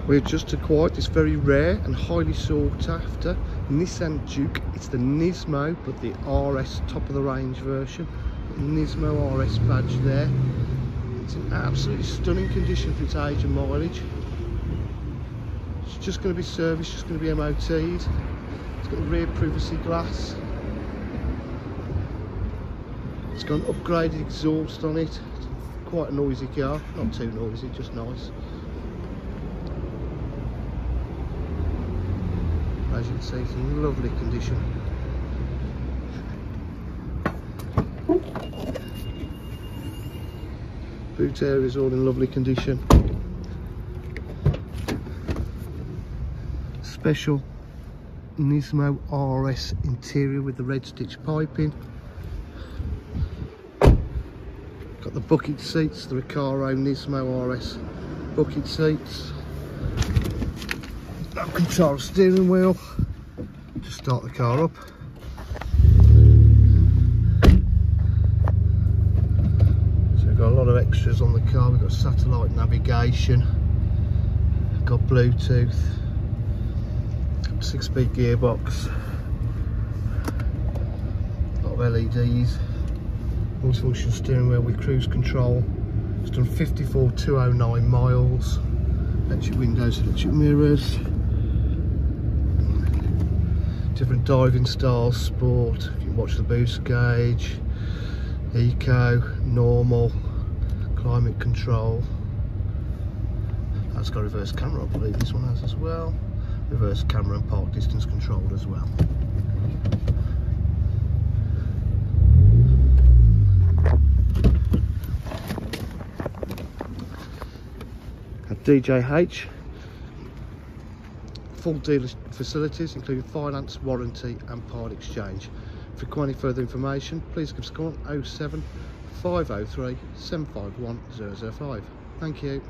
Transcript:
We've just acquired this very rare and highly sought after Nissan Juke. It's the Nismo, but the RS top of the range version. Nismo RS badge there. It's in absolutely stunning condition for its age and mileage. It's just going to be serviced, just going to be MOT'd. It's got the rear privacy glass. It's got an upgraded exhaust on it. It's quite a noisy car, not too noisy, just nice. As you can see, it's in lovely condition. Boot area is all in lovely condition. Special Nismo RS interior with the red stitch piping. Got the bucket seats, the Recaro Nismo RS bucket seats. Control steering wheel. Just start the car up. So we've got a lot of extras on the car. We've got satellite navigation, got Bluetooth, 6-speed gearbox, a lot of LEDs, multifunction steering wheel with cruise control. It's done 54,209 miles. Electric windows, electric mirrors. Different diving styles, sport, you can watch the boost gauge, eco, normal, climate control. That's got reverse camera, I believe this one has as well. Reverse camera and park distance control as well. At DJH, full dealer facilities including finance, warranty and part exchange. For any further information, please give us a call on 07 503 751 005. Thank you.